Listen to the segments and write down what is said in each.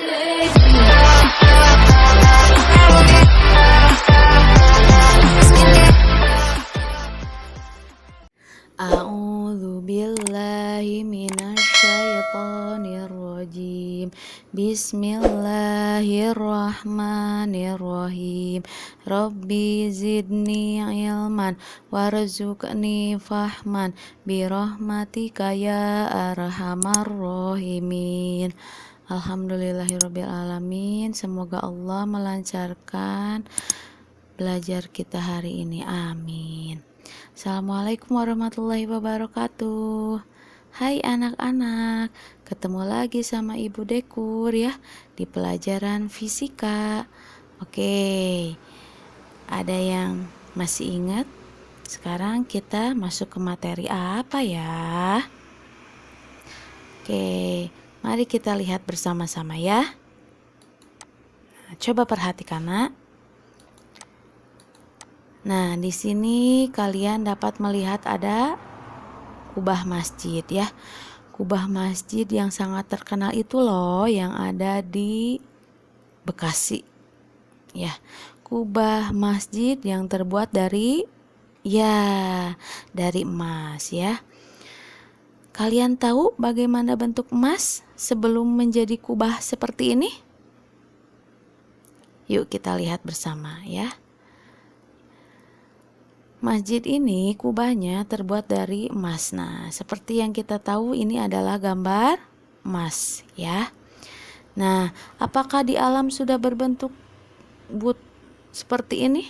A'udzu billahi minasyaitonir rajim. Bismillahirrahmanirrahim. Rabbi zidni ilman warzuqni fahman birahmatika ya arhamar rahimin. Alhamdulillahirabbil alamin. Semoga Allah melancarkan belajar kita hari ini. Amin. Assalamualaikum warahmatullahi wabarakatuh. Hai anak-anak, ketemu lagi sama Ibu Dekur ya di pelajaran fisika. Oke, ada yang masih ingat? Sekarang kita masuk ke materi apa ya? Oke, mari kita lihat bersama-sama ya. Nah, coba perhatikan nak. Nah, di sini kalian dapat melihat ada kubah masjid ya. Kubah masjid yang sangat terkenal itu loh yang ada di Bekasi. Ya, kubah masjid yang terbuat dari emas ya. Kalian tahu bagaimana bentuk emas sebelum menjadi kubah seperti ini? Yuk kita lihat bersama ya. Masjid ini kubahnya terbuat dari emas. Nah, seperti yang kita tahu ini adalah gambar emas ya. Nah, apakah di alam sudah berbentuk seperti ini?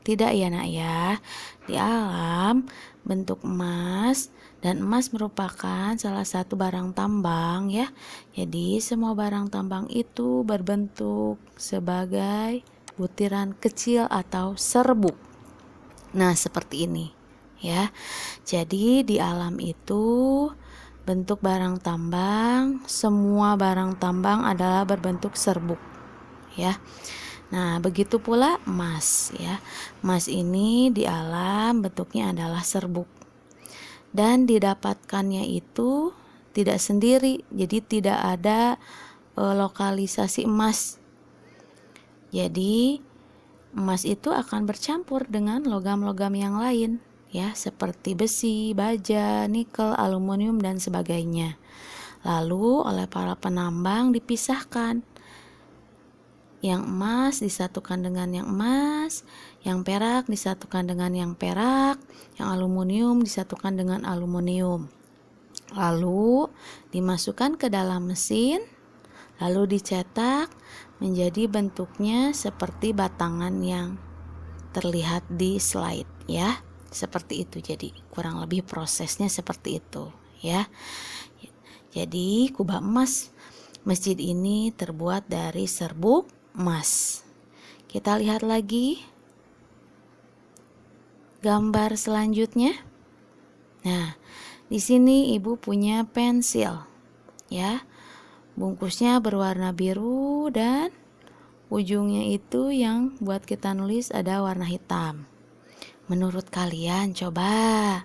Tidak ya nak ya. Di alam bentuk emas, dan emas merupakan salah satu barang tambang ya. Jadi semua barang tambang itu berbentuk sebagai butiran kecil atau serbuk. Nah, seperti ini ya. Jadi di alam itu bentuk barang tambang, semua barang tambang adalah berbentuk serbuk ya. Nah, begitu pula emas ya. Emas ini di alam bentuknya adalah serbuk. Dan didapatkannya itu tidak sendiri. Jadi tidak ada lokalisasi emas. Jadi emas itu akan bercampur dengan logam-logam yang lain ya, seperti besi, baja, nikel, aluminium dan sebagainya. Lalu oleh para penambang dipisahkan. Yang emas disatukan dengan yang emas, yang perak disatukan dengan yang perak, yang aluminium disatukan dengan aluminium. Lalu dimasukkan ke dalam mesin, lalu dicetak menjadi bentuknya seperti batangan yang terlihat di slide ya. Seperti itu, jadi kurang lebih prosesnya seperti itu ya. Jadi kubah emas masjid ini terbuat dari serbuk emas. Kita lihat lagi gambar selanjutnya. Nah, di sini ibu punya pensil ya. Bungkusnya berwarna biru dan ujungnya itu yang buat kita nulis ada warna hitam. Menurut kalian coba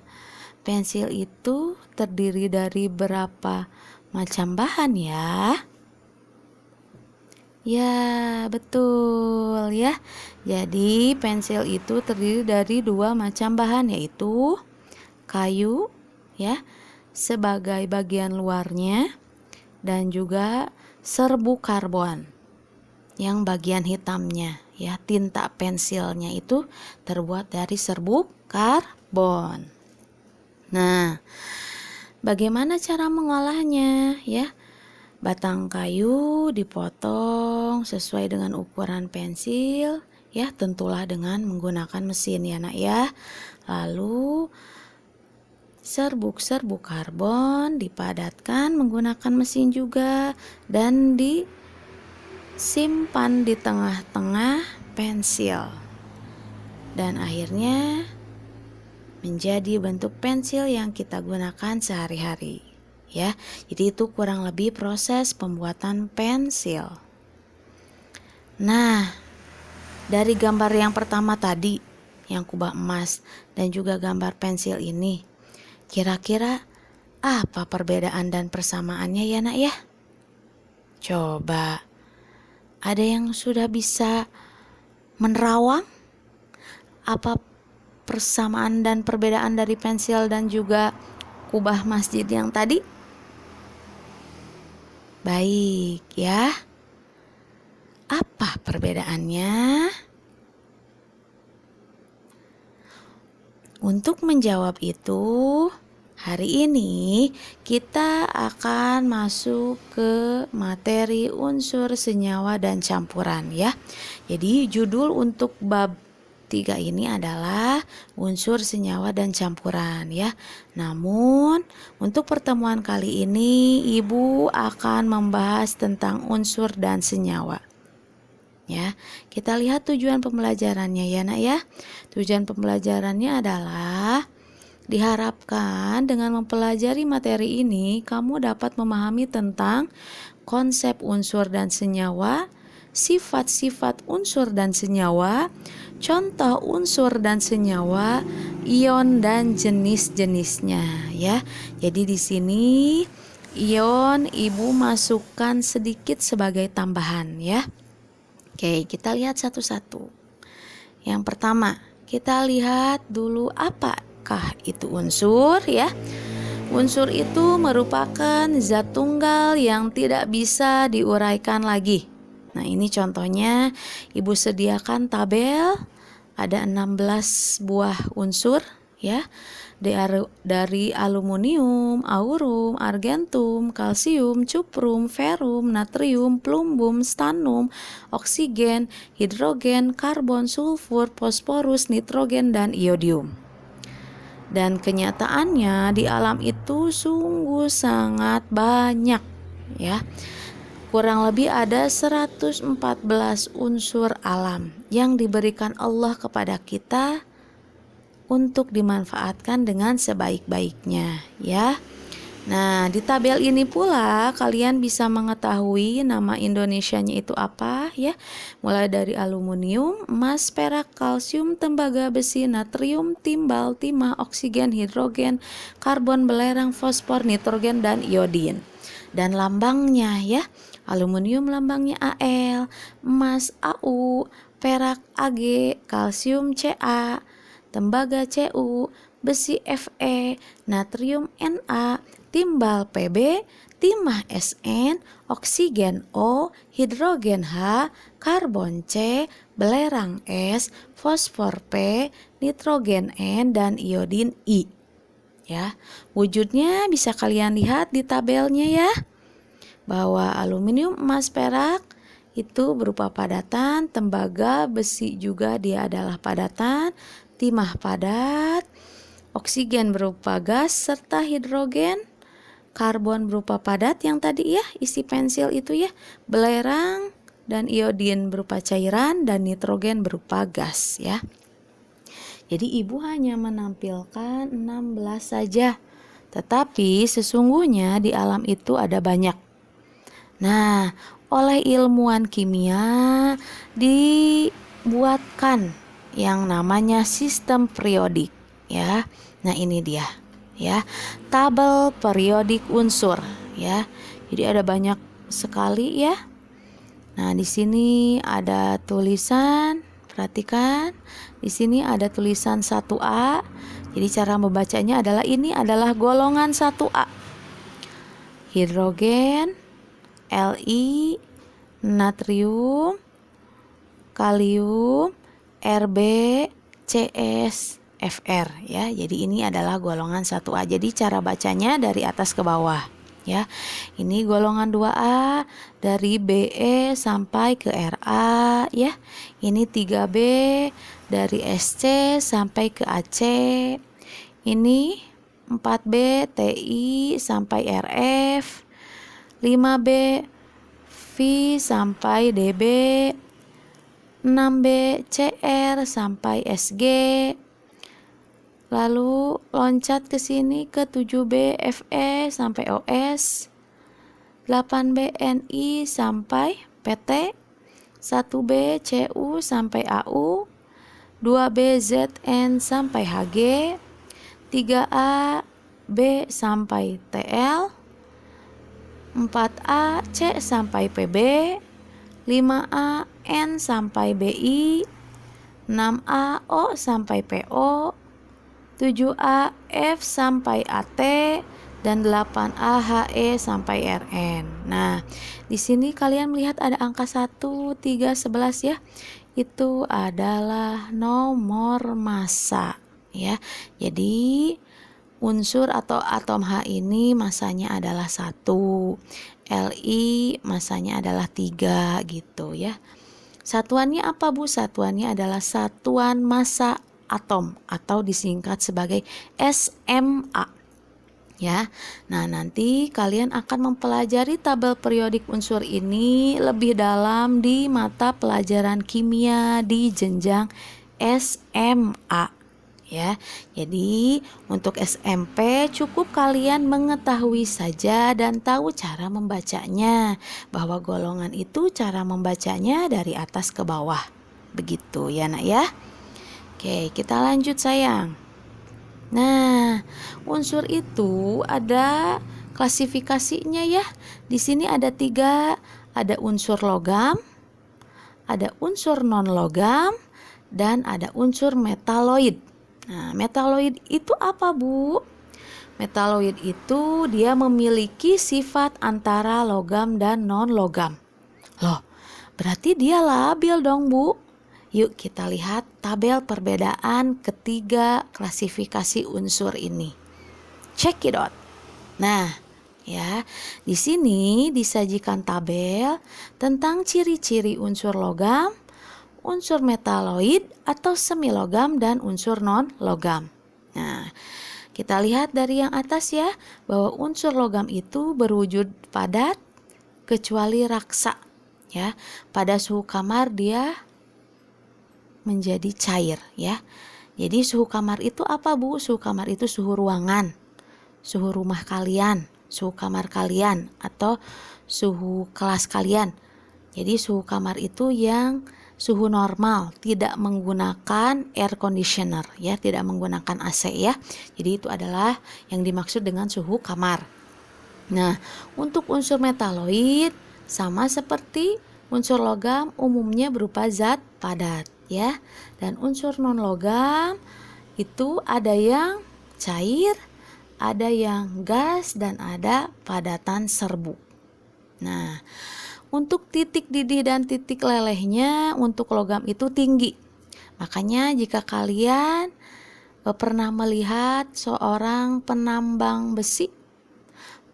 pensil itu terdiri dari berapa macam bahan ya? Ya, betul ya. Jadi pensil itu terdiri dari 2 macam bahan, yaitu kayu ya sebagai bagian luarnya, dan juga serbuk karbon yang bagian hitamnya ya. Tinta pensilnya itu terbuat dari serbuk karbon. Nah, bagaimana cara mengolahnya ya? Batang kayu dipotong sesuai dengan ukuran pensil ya, tentulah dengan menggunakan mesin ya nak ya. Lalu serbuk-serbuk karbon dipadatkan menggunakan mesin juga dan disimpan di tengah-tengah pensil. Dan akhirnya menjadi bentuk pensil yang kita gunakan sehari-hari ya. Jadi itu kurang lebih proses pembuatan pensil. Nah, dari gambar yang pertama tadi yang kubah emas dan juga gambar pensil ini, kira-kira apa perbedaan dan persamaannya ya nak ya? Coba, ada yang sudah bisa menerawang apa persamaan dan perbedaan dari pensil dan juga kubah masjid yang tadi? Baik ya. Apa perbedaannya? Untuk menjawab itu, hari ini kita akan masuk ke materi unsur senyawa dan campuran ya. Jadi judul untuk bab 3 ini adalah unsur senyawa dan campuran ya. Namun untuk pertemuan kali ini Ibu akan membahas tentang unsur dan senyawa. Ya, kita lihat tujuan pembelajarannya ya nak ya. Tujuan pembelajarannya adalah diharapkan dengan mempelajari materi ini kamu dapat memahami tentang konsep unsur dan senyawa, sifat-sifat unsur dan senyawa, contoh unsur dan senyawa, ion dan jenis-jenisnya ya. Jadi di sini ion Ibu masukkan sedikit sebagai tambahan ya. Oke, kita lihat satu-satu. Yang pertama, kita lihat dulu apakah itu unsur ya. Unsur itu merupakan zat tunggal yang tidak bisa diuraikan lagi. Nah, ini contohnya Ibu sediakan tabel, ada 16 buah unsur ya. Dari aluminium, aurum, argentum, kalsium, cuprum, ferum, natrium, plumbum, stannum, oksigen, hidrogen, karbon, sulfur, fosforus, nitrogen, dan iodium. Dan kenyataannya di alam itu sungguh sangat banyak ya. Kurang lebih ada 114 unsur alam yang diberikan Allah kepada kita untuk dimanfaatkan dengan sebaik-baiknya ya. Nah, di tabel ini pula kalian bisa mengetahui nama Indonesianya itu apa ya. Mulai dari aluminium, emas, perak, kalsium, tembaga, besi, natrium, timbal, timah, oksigen, hidrogen, karbon, belerang, fosfor, nitrogen, dan iodin. Dan lambangnya ya. Aluminium lambangnya Al, emas AU, perak Ag, kalsium Ca, tembaga Cu, besi Fe, natrium Na, timbal Pb, timah Sn, oksigen O, hidrogen H, karbon C, belerang S, fosfor P, nitrogen N, dan iodin I. Ya, wujudnya bisa kalian lihat di tabelnya ya. Bahwa aluminium, emas, perak itu berupa padatan, tembaga, besi juga dia adalah padatan, timah padat, oksigen berupa gas serta hidrogen, karbon berupa padat yang tadi ya isi pensil itu ya, belerang dan iodin berupa cairan, dan nitrogen berupa gas ya. Jadi ibu hanya menampilkan 16 saja, tetapi sesungguhnya di alam itu ada banyak. Nah, oleh ilmuwan kimia dibuatkan yang namanya sistem periodik ya. Nah, ini dia ya, tabel periodik unsur ya. Jadi ada banyak sekali ya. Nah, di sini ada tulisan, perhatikan. Di sini ada tulisan 1A. Jadi cara membacanya adalah ini adalah golongan 1A. Hidrogen, Li, natrium, kalium, Rb, Cs, Fr ya. Jadi ini adalah golongan 1A. Jadi cara bacanya dari atas ke bawah ya. Ini golongan 2A dari Be sampai ke Ra ya. Ini 3B dari Sc sampai ke Ac. Ini 4B Ti sampai Rf. 5B V sampai Db. 6B Cr sampai Sg. Lalu loncat ke sini ke 7B Fe sampai Os. 8B Ni sampai Pt. 1B Cu sampai Au. 2B Zn sampai Hg. 3A B sampai Tl. 4A C sampai PB, 5A N sampai BI, 6A O sampai PO, 7A F sampai AT, dan 8A HE sampai RN. Nah, di sini kalian melihat ada angka 1, 3, 11 ya. Itu adalah nomor massa ya. Jadi unsur atau atom H ini masanya adalah 1, Li masanya adalah 3 gitu ya. Satuannya apa Bu? Satuannya adalah satuan massa atom atau disingkat sebagai SMA ya. Nah, nanti kalian akan mempelajari tabel periodik unsur ini lebih dalam di mata pelajaran kimia di jenjang SMA ya. Jadi untuk SMP cukup kalian mengetahui saja dan tahu cara membacanya, bahwa golongan itu cara membacanya dari atas ke bawah. Begitu ya Nak ya. Oke, kita lanjut sayang. Nah, unsur itu ada klasifikasinya ya. Di sini ada 3, ada unsur logam, ada unsur non logam, dan ada unsur metaloid. Nah, metaloid itu apa Bu? Metaloid itu dia memiliki sifat antara logam dan non logam. Loh, berarti dia labil dong Bu. Yuk kita lihat tabel perbedaan ketiga klasifikasi unsur ini. Check it out. Nah, ya, di sini disajikan tabel tentang ciri-ciri unsur logam, unsur metaloid atau semilogam, dan unsur non logam. Nah, kita lihat dari yang atas ya, bahwa unsur logam itu berwujud padat kecuali raksa ya. Pada suhu kamar dia menjadi cair ya. Jadi suhu kamar itu apa Bu? Suhu kamar itu suhu ruangan, suhu rumah kalian, suhu kamar kalian, atau suhu kelas kalian. Jadi suhu kamar itu yang suhu normal, tidak menggunakan air conditioner ya, tidak menggunakan AC ya. Jadi itu adalah yang dimaksud dengan suhu kamar. Nah, untuk unsur metaloid sama seperti unsur logam, umumnya berupa zat padat ya. Dan unsur non logam itu ada yang cair, ada yang gas, dan ada padatan serbuk. Nah, untuk titik didih dan titik lelehnya untuk logam itu tinggi. Makanya jika kalian pernah melihat seorang penambang besi,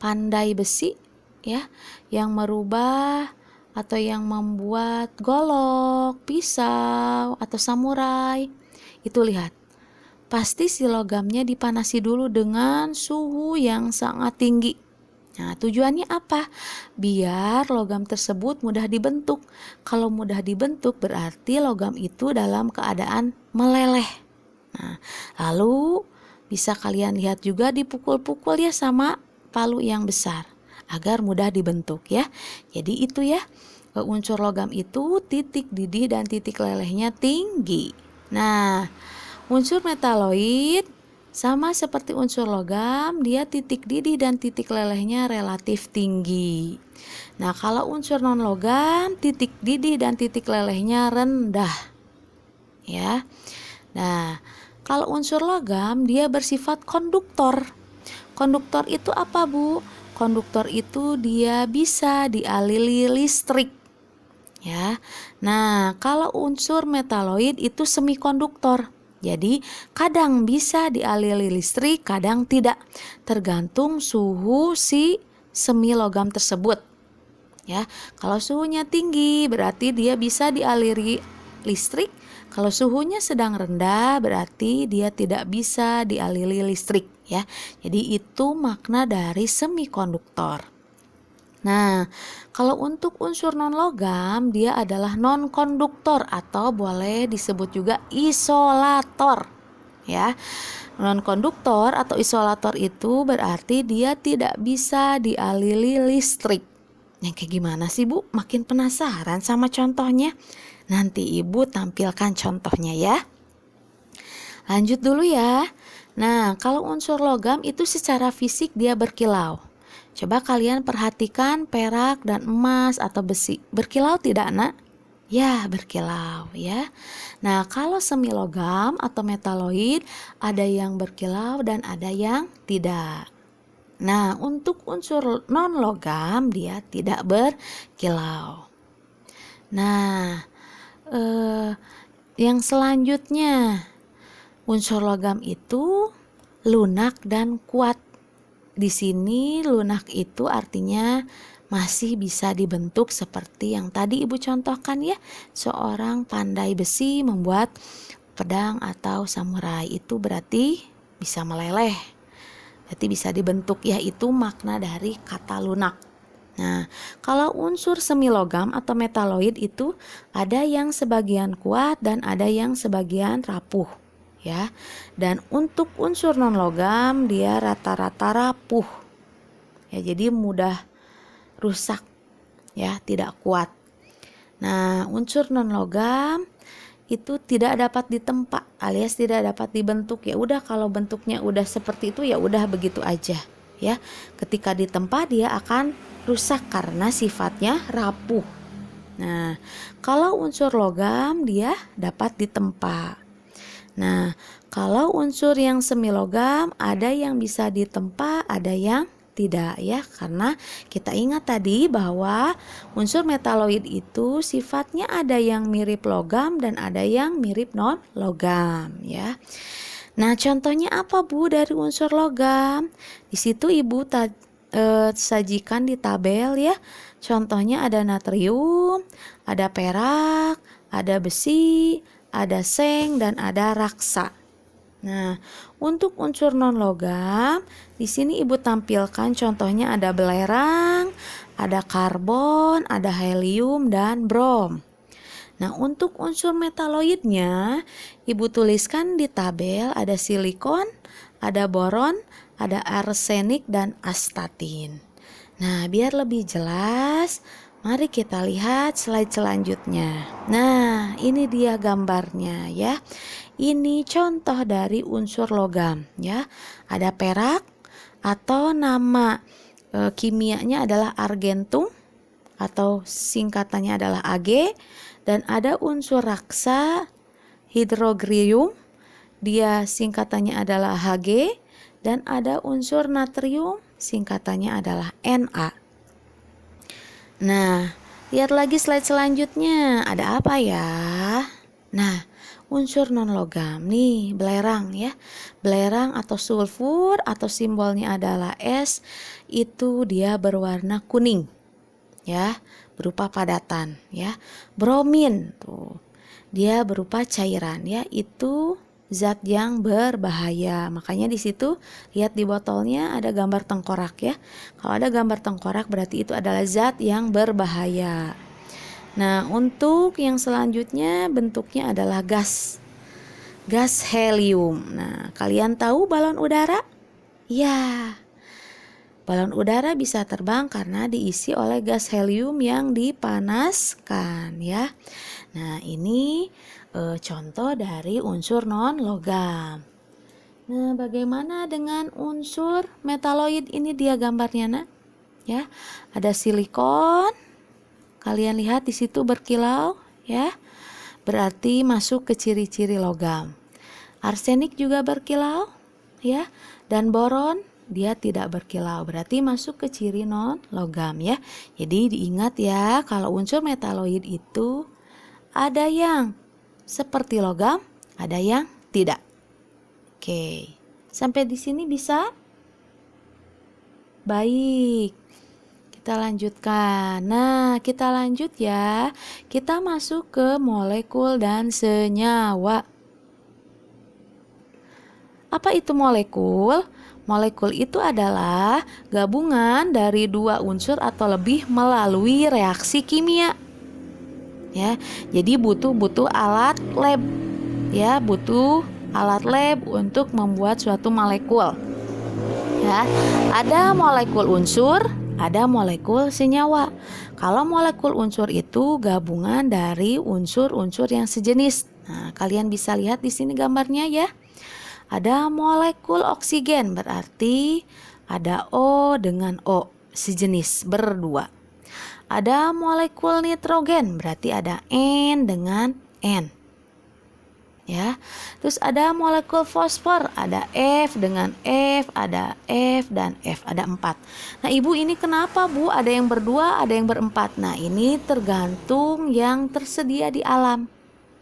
pandai besi ya, yang merubah atau yang membuat golok, pisau, atau samurai, itu lihat, pasti si logamnya dipanasi dulu dengan suhu yang sangat tinggi. Nah, tujuannya apa? Biar logam tersebut mudah dibentuk. Kalau mudah dibentuk berarti logam itu dalam keadaan meleleh. Nah, lalu bisa kalian lihat juga dipukul-pukul ya sama palu yang besar agar mudah dibentuk ya. Jadi itu ya, unsur logam itu titik didih dan titik lelehnya tinggi. Nah, unsur metaloid sama seperti unsur logam, dia titik didih dan titik lelehnya relatif tinggi. Nah, kalau unsur non logam, titik didih dan titik lelehnya rendah. Ya. Nah, kalau unsur logam dia bersifat konduktor. Konduktor itu apa, Bu? Konduktor itu dia bisa dialiri listrik. Ya. Nah, kalau unsur metaloid itu semikonduktor. Jadi kadang bisa dialiri listrik, kadang tidak, tergantung suhu si semi logam tersebut. Ya, kalau suhunya tinggi berarti dia bisa dialiri listrik. Kalau suhunya sedang rendah berarti dia tidak bisa dialiri listrik. Ya, jadi itu makna dari semikonduktor. Nah, kalau untuk unsur non logam dia adalah non konduktor atau boleh disebut juga isolator ya. Non konduktor atau isolator itu berarti dia tidak bisa dialiri listrik. Yang kayak gimana sih Bu? Makin penasaran sama contohnya? Nanti Ibu tampilkan contohnya ya. Lanjut dulu ya. Nah, kalau unsur logam itu secara fisik dia berkilau. Coba kalian perhatikan perak dan emas atau besi. Berkilau tidak, Nak? Ya, berkilau ya. Nah, kalau semi logam atau metaloid ada yang berkilau dan ada yang tidak. Nah, untuk unsur non logam dia tidak berkilau. Nah, yang selanjutnya unsur logam itu lunak dan kuat. Di sini lunak itu artinya masih bisa dibentuk seperti yang tadi Ibu contohkan ya. Seorang pandai besi membuat pedang atau samurai, itu berarti bisa meleleh. Berarti bisa dibentuk ya, itu makna dari kata lunak. Nah, kalau unsur semi logam atau metaloid itu ada yang sebagian kuat dan ada yang sebagian rapuh ya. Dan untuk unsur non logam dia rata-rata rapuh. Ya, jadi mudah rusak ya, tidak kuat. Nah, unsur non logam itu tidak dapat ditempa alias tidak dapat dibentuk. Ya udah, kalau bentuknya udah seperti itu ya udah begitu aja ya. Ketika ditempa dia akan rusak karena sifatnya rapuh. Nah, kalau unsur logam dia dapat ditempa. Nah, kalau unsur yang semi logam ada yang bisa ditempa, ada yang tidak ya, karena kita ingat tadi bahwa unsur metaloid itu sifatnya ada yang mirip logam dan ada yang mirip non logam ya. Nah, contohnya apa Bu dari unsur logam? Di situ Ibu sajikan di tabel ya. Contohnya ada natrium, ada perak, ada besi, ada seng dan ada raksa. Nah, untuk unsur non logam di sini Ibu tampilkan contohnya ada belerang, ada karbon, ada helium dan brom. Nah, untuk unsur metaloidnya Ibu tuliskan di tabel ada silikon, ada boron, ada arsenik dan astatin. Nah, biar lebih jelas, mari kita lihat slide selanjutnya. Nah, ini dia gambarnya ya. Ini contoh dari unsur logam ya. Ada perak atau nama kimianya adalah argentum atau singkatannya adalah Ag, dan ada unsur raksa hydrogrium, dia singkatannya adalah Hg, dan ada unsur natrium singkatannya adalah Na. Nah, lihat lagi slide selanjutnya. Ada apa ya? Nah, unsur non logam nih, belerang ya. Belerang atau sulfur atau simbolnya adalah S, itu dia berwarna kuning ya, berupa padatan ya. Bromin tuh, dia berupa cairan ya, itu zat yang berbahaya. Makanya di situ lihat di botolnya ada gambar tengkorak ya. Kalau ada gambar tengkorak berarti itu adalah zat yang berbahaya. Nah, untuk yang selanjutnya bentuknya adalah gas. Gas helium. Nah, kalian tahu balon udara? Ya. Balon udara bisa terbang karena diisi oleh gas helium yang dipanaskan ya. Nah, ini contoh dari unsur non logam. Nah, bagaimana dengan unsur metaloid? Ini dia gambarnya, Nak. Ya, ada silikon. Kalian lihat di situ berkilau, ya. Berarti masuk ke ciri-ciri logam. Arsenik juga berkilau, ya. Dan boron dia tidak berkilau, berarti masuk ke ciri non logam, ya. Jadi diingat ya, kalau unsur metaloid itu ada yang seperti logam, ada yang tidak. Oke, sampai di sini bisa? Baik, kita lanjutkan. Nah, kita lanjut ya. Kita masuk ke molekul dan senyawa. Apa itu molekul? Molekul itu adalah gabungan dari dua unsur atau lebih melalui reaksi kimia. Ya, jadi butuh alat lab. Ya, butuh alat lab untuk membuat suatu molekul. Ya, ada molekul unsur, ada molekul senyawa. Kalau molekul unsur itu gabungan dari unsur-unsur yang sejenis. Nah, kalian bisa lihat di sini gambarnya ya. Ada molekul oksigen, berarti ada O dengan O. sejenis berdua. Ada molekul nitrogen, berarti ada N dengan N. Ya. Terus ada molekul fosfor, ada F dengan F, ada F dan F, ada 4. Nah, Ibu ini kenapa, Bu? Ada yang berdua, ada yang berempat. Nah, ini tergantung yang tersedia di alam.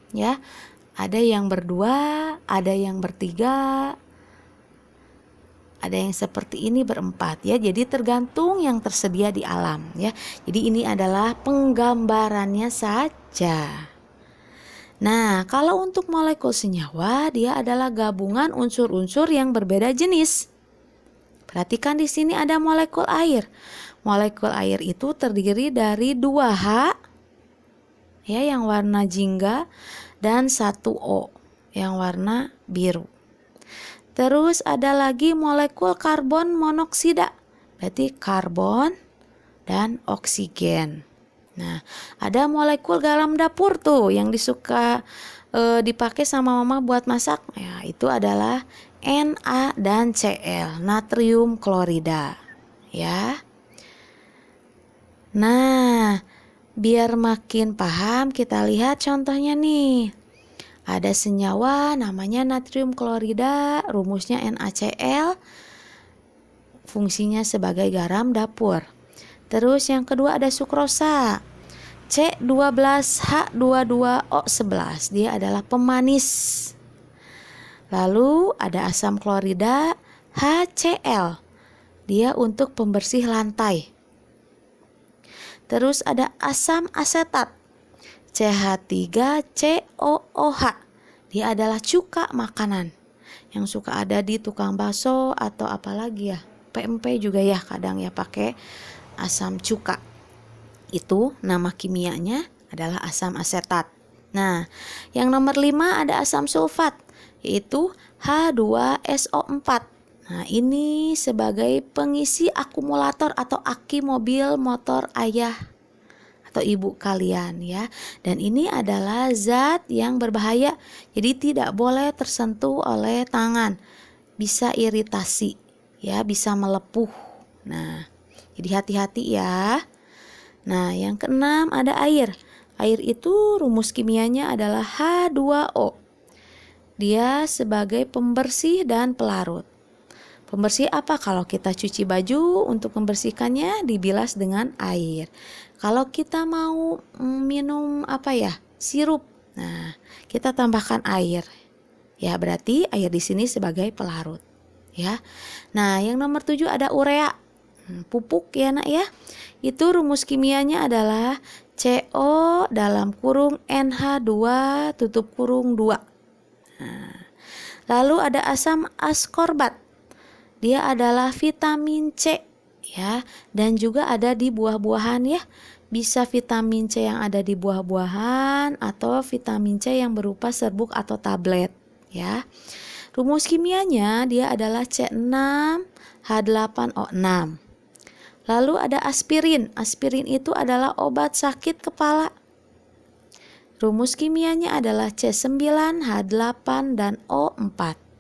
Ya. Ada yang berdua, ada yang bertiga, ada yang seperti ini berempat ya. Jadi tergantung yang tersedia di alam ya. Jadi ini adalah penggambarannya saja. Nah, kalau untuk molekul senyawa, dia adalah gabungan unsur-unsur yang berbeda jenis. Perhatikan di sini ada molekul air. Molekul air itu terdiri dari 2H ya yang warna jingga dan 1O yang warna biru. Terus ada lagi molekul karbon monoksida, berarti karbon dan oksigen. Nah, ada molekul garam dapur tuh yang disuka dipakai sama mama buat masak. Ya, itu adalah Na dan Cl, natrium klorida. Ya. Nah, biar makin paham kita lihat contohnya nih. Ada senyawa namanya natrium klorida, rumusnya NaCl, fungsinya sebagai garam dapur. Terus yang kedua ada sukrosa, C12H22O11, dia adalah pemanis. Lalu ada asam klorida, HCl, dia untuk pembersih lantai. Terus ada asam asetat, CH3COOH, dia adalah cuka makanan yang suka ada di tukang bakso atau apalagi ya, PMP juga ya kadang ya pakai asam cuka. Itu nama kimianya adalah asam asetat. Nah, yang nomor 5 ada asam sulfat, yaitu H2SO4. Nah, ini sebagai pengisi akumulator atau aki mobil motor ayah atau ibu kalian ya. Dan ini adalah zat yang berbahaya, jadi tidak boleh tersentuh oleh tangan. Bisa iritasi ya, bisa melepuh. Nah, jadi hati-hati ya. Nah, yang keenam ada air. Air itu rumus kimianya adalah H2O. Dia sebagai pembersih dan pelarut. Pembersih apa? Kalau kita cuci baju, untuk membersihkannya dibilas dengan air. Kalau kita mau minum sirup, nah kita tambahkan air. Ya, berarti air di sini sebagai pelarut. Ya. Nah, yang nomor 7 ada urea. Pupuk ya nak ya. Itu rumus kimianya adalah CO dalam kurung NH2 tutup kurung 2. Nah, lalu ada asam askorbat. Dia adalah vitamin C ya, dan juga ada di buah-buahan ya. Bisa vitamin C yang ada di buah-buahan atau vitamin C yang berupa serbuk atau tablet ya. Rumus kimianya dia adalah C6H8O6. Lalu ada aspirin. Aspirin itu adalah obat sakit kepala. Rumus kimianya adalah C9H8 dan O4.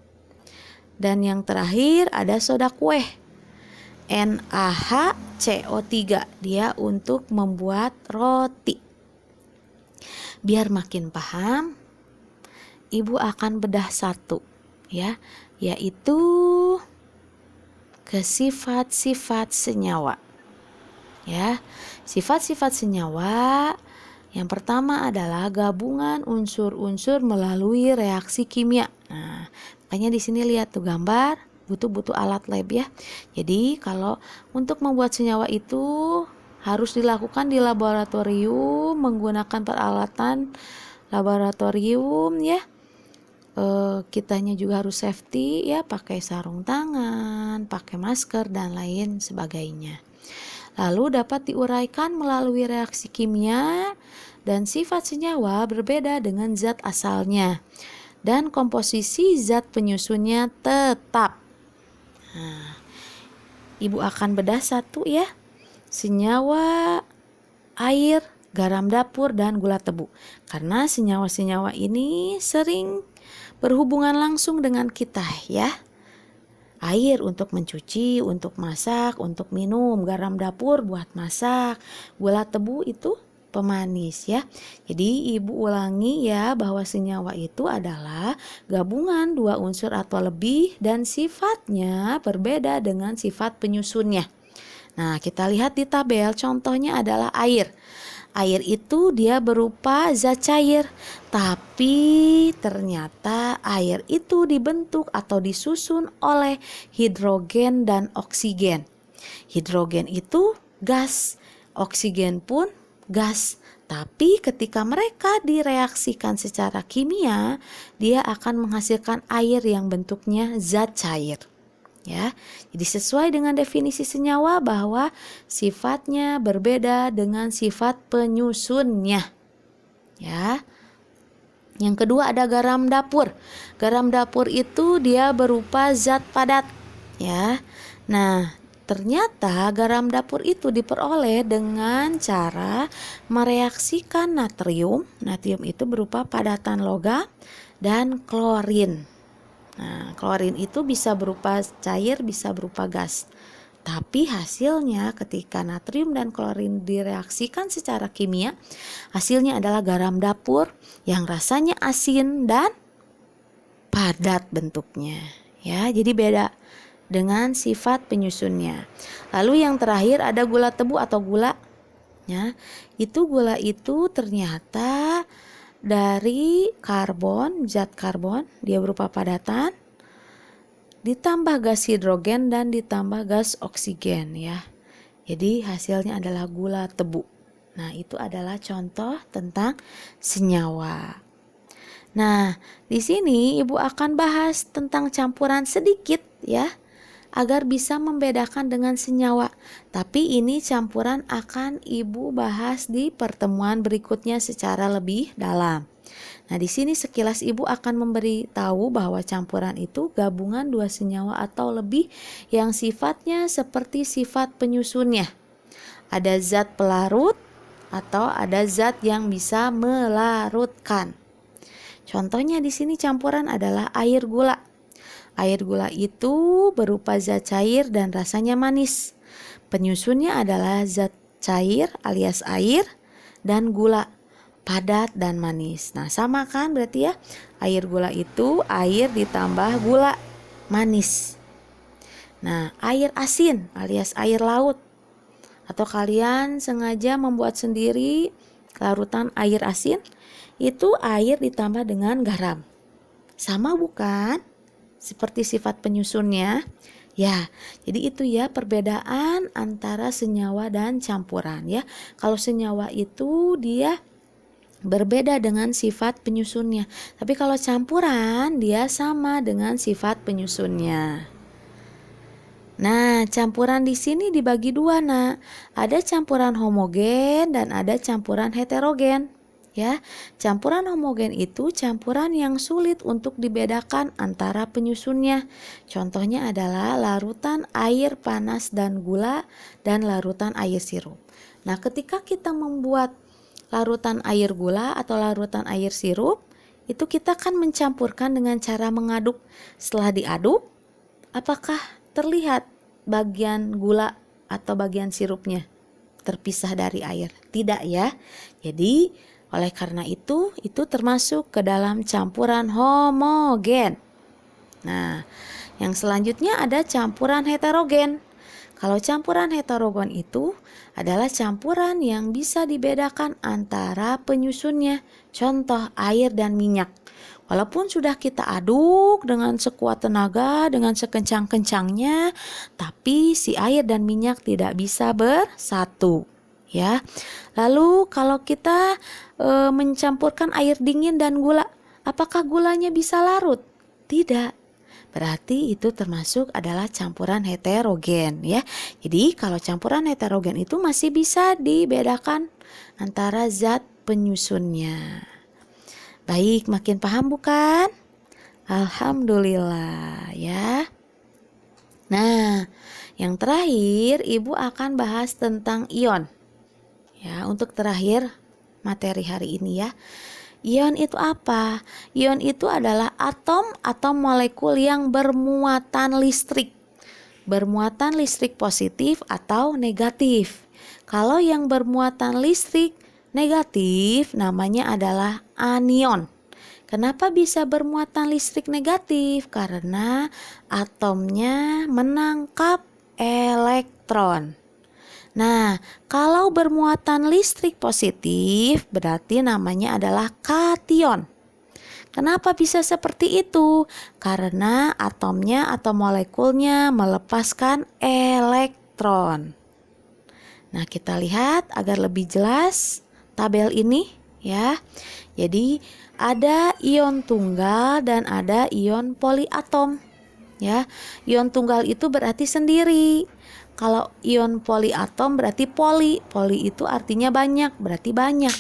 Dan yang terakhir ada soda kue, NaHCO3, dia untuk membuat roti. Biar makin paham, Ibu akan bedah satu ya, yaitu ke sifat-sifat senyawa. Ya, sifat-sifat senyawa yang pertama adalah gabungan unsur-unsur melalui reaksi kimia. Nah, makanya di sini lihat tuh gambar, butuh alat lab ya. Jadi kalau untuk membuat senyawa itu harus dilakukan di laboratorium menggunakan peralatan laboratorium ya. Kitanya juga harus safety ya, pakai sarung tangan, pakai masker dan lain sebagainya. Lalu dapat diuraikan melalui reaksi kimia, dan sifat senyawa berbeda dengan zat asalnya. Dan komposisi zat penyusunnya tetap. Nah, Ibu akan bedah satu ya. Senyawa air, garam dapur, dan gula tebu. Karena senyawa-senyawa ini sering berhubungan langsung dengan kita ya. Air untuk mencuci, untuk masak, untuk minum, garam dapur buat masak, gula tebu itu pemanis ya. Jadi ibu ulangi ya bahwa senyawa itu adalah gabungan dua unsur atau lebih dan sifatnya berbeda dengan sifat penyusunnya. Nah, kita lihat di tabel, contohnya adalah air. Air itu dia berupa zat cair, tapi ternyata air itu dibentuk atau disusun oleh hidrogen dan oksigen. Hidrogen itu gas, oksigen pun gas. Tapi ketika mereka direaksikan secara kimia, dia akan menghasilkan air yang bentuknya zat cair. Ya, jadi sesuai dengan definisi senyawa bahwa sifatnya berbeda dengan sifat penyusunnya. Ya. Yang kedua ada garam dapur. Garam dapur itu dia berupa zat padat. Ya. Nah, ternyata garam dapur itu diperoleh dengan cara mereaksikan natrium. Natrium itu berupa padatan logam dan klorin. Nah, klorin itu bisa berupa cair, bisa berupa gas. Tapi hasilnya ketika natrium dan klorin direaksikan secara kimia, hasilnya adalah garam dapur yang rasanya asin dan padat bentuknya. Ya, jadi beda dengan sifat penyusunnya. Lalu yang terakhir ada gula tebu atau gula. Ya, gula itu ternyata dari karbon, zat karbon, dia berupa padatan, ditambah gas hidrogen dan ditambah gas oksigen ya. Jadi hasilnya adalah gula tebu. Nah, itu adalah contoh tentang senyawa. Nah, di sini Ibu akan bahas tentang campuran sedikit ya, agar bisa membedakan dengan senyawa. Tapi ini campuran akan Ibu bahas di pertemuan berikutnya secara lebih dalam. Nah, di sini sekilas Ibu akan memberitahu bahwa campuran itu gabungan dua senyawa atau lebih yang sifatnya seperti sifat penyusunnya. Ada zat pelarut atau ada zat yang bisa melarutkan. Contohnya di sini campuran adalah air gula. Air gula itu berupa zat cair dan rasanya manis. Penyusunnya adalah zat cair alias air dan gula, padat dan manis. Nah, sama kan berarti ya. Air gula itu air ditambah gula manis. Nah, air asin alias air laut. Atau kalian sengaja membuat sendiri larutan air asin, itu air ditambah dengan garam. Sama bukan? Seperti sifat penyusunnya. Ya, jadi itu ya perbedaan antara senyawa dan campuran ya. Kalau senyawa itu dia berbeda dengan sifat penyusunnya. Tapi kalau campuran dia sama dengan sifat penyusunnya. Nah, campuran di sini dibagi dua, Nak. Ada campuran homogen dan ada campuran heterogen. Ya, campuran homogen itu campuran yang sulit untuk dibedakan antara penyusunnya. Contohnya adalah larutan air panas dan gula dan larutan air sirup. Nah, ketika kita membuat larutan air gula atau larutan air sirup, itu kita kan mencampurkan dengan cara mengaduk. Setelah diaduk, apakah terlihat bagian gula atau bagian sirupnya terpisah dari air? Tidak ya. Jadi oleh karena itu termasuk ke dalam campuran homogen. Nah, yang selanjutnya ada campuran heterogen. Kalau campuran heterogen itu adalah campuran yang bisa dibedakan antara penyusunnya. Contoh air dan minyak. Walaupun sudah kita aduk dengan sekuat tenaga, dengan sekencang-kencangnya, tapi si air dan minyak tidak bisa bersatu. Ya, lalu kalau kita mencampurkan air dingin dan gula, apakah gulanya bisa larut? Tidak. Berarti itu termasuk adalah campuran heterogen ya. Jadi kalau campuran heterogen itu masih bisa dibedakan antara zat penyusunnya. Baik, makin paham bukan? Alhamdulillah ya. Nah, yang terakhir Ibu akan bahas tentang ion. Ya, untuk terakhir materi hari ini ya. Ion itu apa? Ion itu adalah atom atau molekul yang bermuatan listrik. Bermuatan listrik positif atau negatif. Kalau yang bermuatan listrik negatif namanya adalah anion. Kenapa bisa bermuatan listrik negatif? Karena atomnya menangkap elektron. Nah, kalau bermuatan listrik positif berarti namanya adalah kation. Kenapa bisa seperti itu? Karena atomnya atau molekulnya melepaskan elektron. Nah, kita lihat agar lebih jelas tabel ini ya. Jadi, ada ion tunggal dan ada ion poliatom. Ya, ion tunggal itu berarti sendiri. Kalau ion poliatom berarti poli. Poli itu artinya banyak, berarti banyak.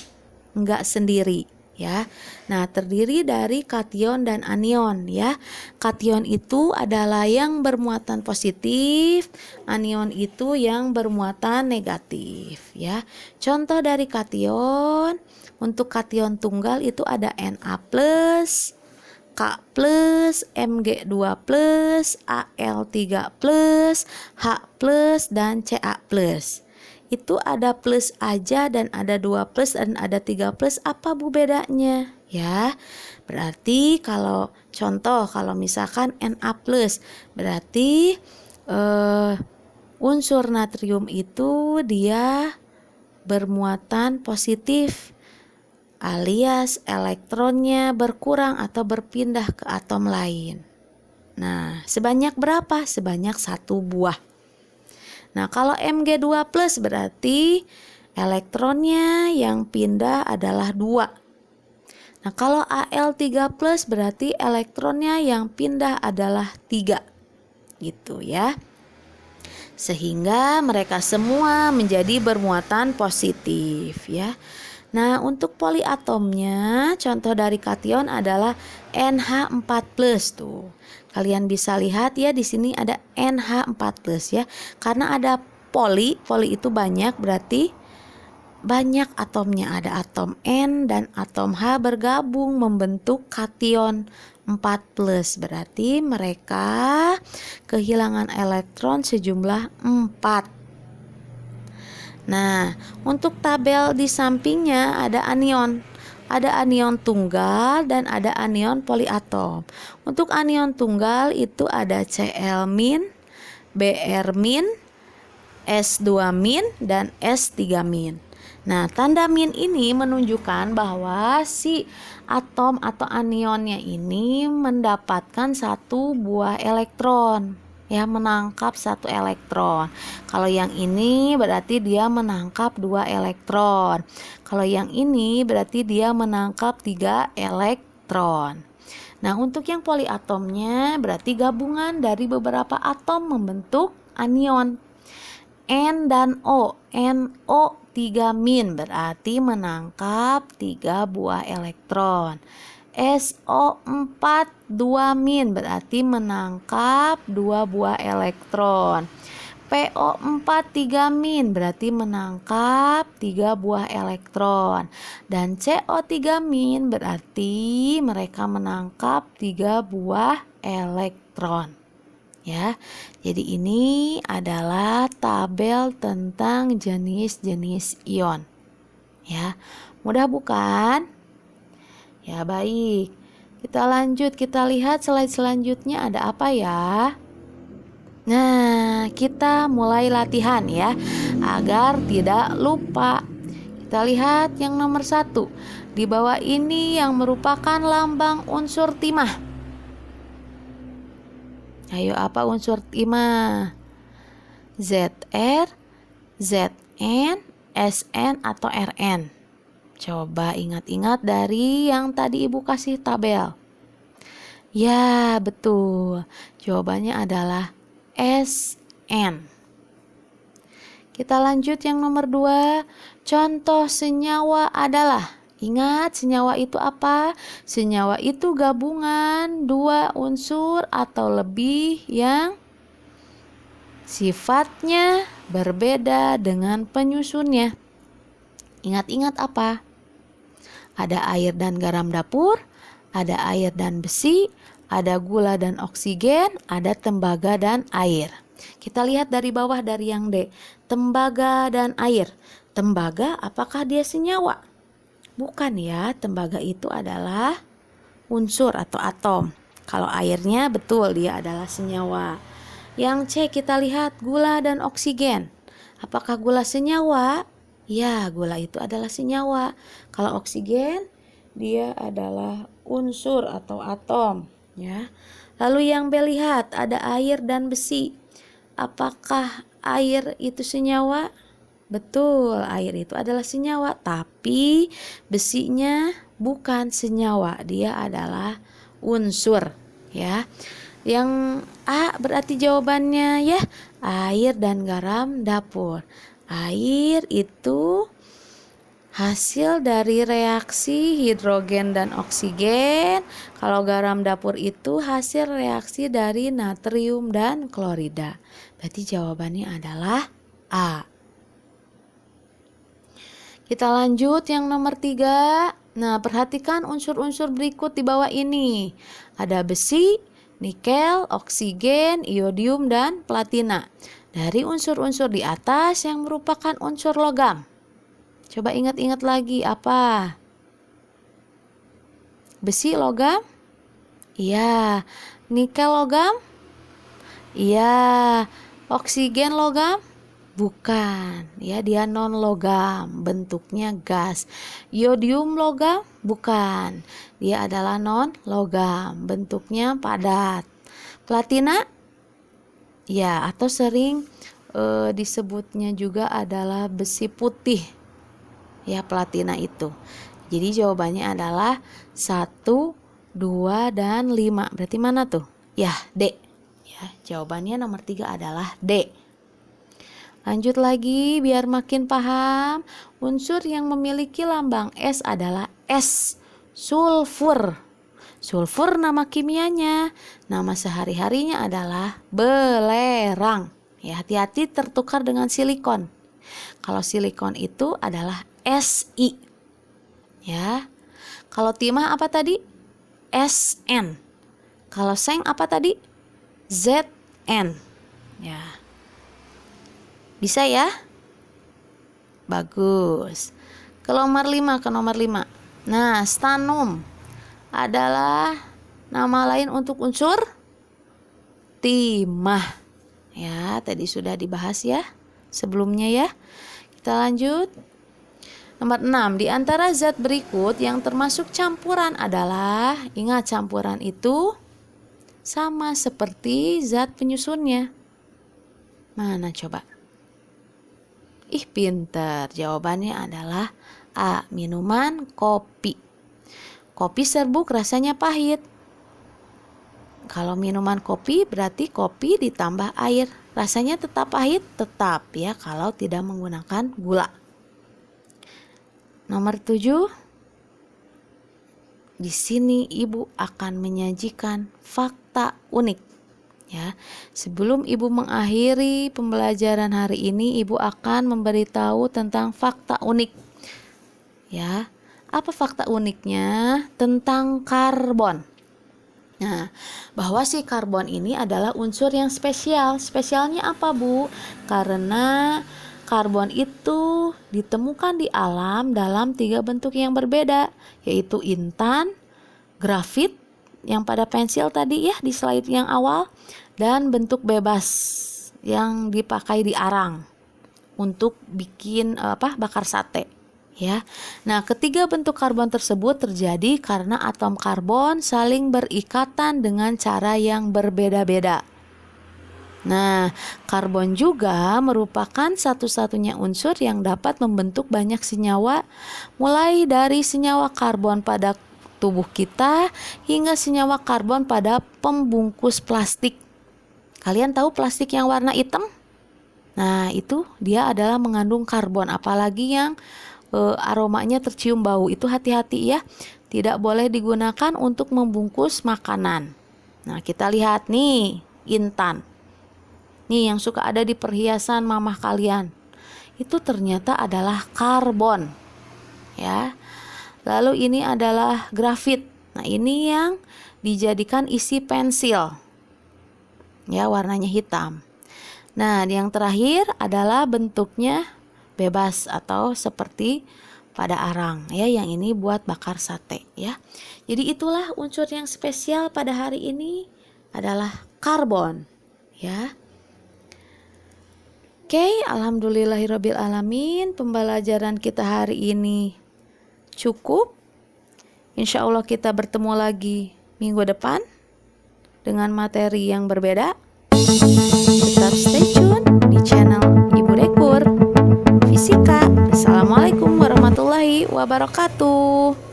Enggak sendiri. Ya, nah terdiri dari kation dan anion ya. Kation itu adalah yang bermuatan positif, anion itu yang bermuatan negatif ya. Contoh dari kation, untuk kation tunggal itu ada Na+, K+, Mg2+, Al3+, H+, dan Ca+. Itu ada plus aja dan ada 2 plus dan ada 3 plus. Apa bu bedanya? Ya, berarti kalau contoh kalau misalkan Na+, berarti unsur natrium itu dia bermuatan positif, alias elektronnya berkurang atau berpindah ke atom lain. Nah, sebanyak berapa? Sebanyak 1 buah. Nah, kalau Mg2+ berarti elektronnya yang pindah adalah 2. Nah, kalau Al3+ berarti elektronnya yang pindah adalah 3. Gitu ya. Sehingga mereka semua menjadi bermuatan positif ya. Nah, untuk poliatomnya contoh dari kation adalah NH4+ tuh. Kalian bisa lihat ya di sini ada NH4+ ya. Karena ada poli itu banyak berarti banyak atomnya. Ada atom N dan atom H bergabung membentuk kation 4+. Berarti mereka kehilangan elektron sejumlah 4. Nah, untuk tabel di sampingnya ada anion. Ada anion tunggal dan ada anion poliatom. Untuk anion tunggal itu ada Cl-, Br-, S2-, dan S3-. Nah, tanda min ini menunjukkan bahwa si atom atau anionnya ini mendapatkan 1 buah elektron. Ya, menangkap 1 elektron. Kalau yang ini berarti dia menangkap 2 elektron. Kalau yang ini berarti dia menangkap 3 elektron. Nah, untuk yang poliatomnya berarti gabungan dari beberapa atom membentuk anion. N dan O. NO3- berarti menangkap 3 buah elektron. SO4 2- berarti menangkap 2 buah elektron. PO4 3- berarti menangkap 3 buah elektron. Dan CO3- berarti mereka menangkap 3 buah elektron. Ya. Jadi ini adalah tabel tentang jenis-jenis ion. Ya. Mudah bukan? Ya, baik. Kita lanjut, kita lihat slide selanjutnya ada apa ya. Nah, kita mulai latihan ya, agar tidak lupa. Kita lihat yang nomor 1. Di bawah ini yang merupakan lambang unsur timah. Ayo, apa unsur timah? Zr, Zn, Sn, atau Rn? Coba ingat-ingat dari yang tadi Ibu kasih tabel. Ya, betul. Jawabannya adalah Sn. Kita lanjut yang nomor 2. Contoh senyawa adalah. Ingat, senyawa itu apa? Senyawa itu gabungan 2 unsur atau lebih yang sifatnya berbeda dengan penyusunnya. Ingat-ingat apa? Ada air dan garam dapur, ada air dan besi, ada gula dan oksigen, ada tembaga dan air. Kita lihat dari bawah dari yang D. Tembaga dan air. Tembaga apakah dia senyawa? Bukan ya, tembaga itu adalah unsur atau atom. Kalau airnya betul dia adalah senyawa. Yang C kita lihat gula dan oksigen. Apakah gula senyawa? Ya, gula itu adalah senyawa. Kalau oksigen dia adalah unsur atau atom, ya. Lalu yang B lihat ada air dan besi. Apakah air itu senyawa? Betul, air itu adalah senyawa, tapi besinya bukan senyawa, dia adalah unsur, ya. Yang A berarti jawabannya ya, air dan garam dapur. Air itu hasil dari reaksi hidrogen dan oksigen. Kalau garam dapur itu hasil reaksi dari natrium dan klorida. Berarti jawabannya adalah A. Kita lanjut yang nomor 3. Nah, perhatikan unsur-unsur berikut di bawah ini. Ada besi, nikel, oksigen, iodium, dan platina. Dari unsur-unsur di atas yang merupakan unsur logam. Coba ingat-ingat lagi apa? Besi logam? Iya. Nikel logam? Iya. Oksigen logam? Bukan, ya dia non logam, bentuknya gas. Iodium logam? Bukan, dia adalah non logam, bentuknya padat. Platina? Ya, atau sering disebutnya juga adalah besi putih. Ya, platina itu. Jadi jawabannya adalah 1, 2, dan 5. Berarti mana tuh? Ya, D. Ya, jawabannya nomor 3 adalah D. Lanjut lagi biar makin paham. Unsur yang memiliki lambang S adalah S, sulfur. Sulfur nama kimianya, nama sehari-harinya adalah belerang. Ya, hati-hati tertukar dengan silikon. Kalau silikon itu adalah Si. Ya. Kalau timah apa tadi? Sn. Kalau seng apa tadi? Zn. Ya. Bisa ya? Bagus. Ke nomor 5. Nah, stannum adalah nama lain untuk unsur timah. Ya, tadi sudah dibahas ya sebelumnya ya. Kita lanjut. Nomor 6. Di antara zat berikut yang termasuk campuran adalah, ingat campuran itu sama seperti zat penyusunnya. Mana coba? Ih, pinter. Jawabannya adalah A. Minuman kopi. Kopi serbuk rasanya pahit. Kalau minuman kopi berarti kopi ditambah air. Rasanya tetap pahit? Tetap ya kalau tidak menggunakan gula. Nomor 7. Di sini ibu akan menyajikan fakta unik. Ya, sebelum ibu mengakhiri pembelajaran hari ini, ibu akan memberitahu tentang fakta unik. Ya, apa fakta uniknya tentang karbon? Nah, bahwa si karbon ini adalah unsur yang spesial. Spesialnya apa, Bu? Karena karbon itu ditemukan di alam dalam 3 bentuk yang berbeda, yaitu intan, grafit, yang pada pensil tadi ya di slide yang awal, dan bentuk bebas yang dipakai di arang untuk bikin bakar sate ya. Nah, ketiga bentuk karbon tersebut terjadi karena atom karbon saling berikatan dengan cara yang berbeda-beda. Nah, karbon juga merupakan satu-satunya unsur yang dapat membentuk banyak senyawa, mulai dari senyawa karbon pada tubuh kita hingga senyawa karbon pada pembungkus plastik. Kalian tahu plastik yang warna hitam? Nah, itu dia adalah mengandung karbon, apalagi yang aromanya tercium bau. Itu hati-hati ya. Tidak boleh digunakan untuk membungkus makanan. Nah, kita lihat nih, intan. Nih yang suka ada di perhiasan mamah kalian. Itu ternyata adalah karbon. Ya. Lalu ini adalah grafit. Nah, ini yang dijadikan isi pensil. Ya, warnanya hitam. Nah, yang terakhir adalah bentuknya bebas atau seperti pada arang ya, yang ini buat bakar sate ya. Jadi itulah unsur yang spesial pada hari ini adalah karbon ya. Oke, alhamdulillahirabbil alamin, pembelajaran kita hari ini cukup. Insya Allah kita bertemu lagi minggu depan dengan materi yang berbeda. Tetap stay tune di channel Ibu Dekur Fisika. Assalamualaikum warahmatullahi wabarakatuh.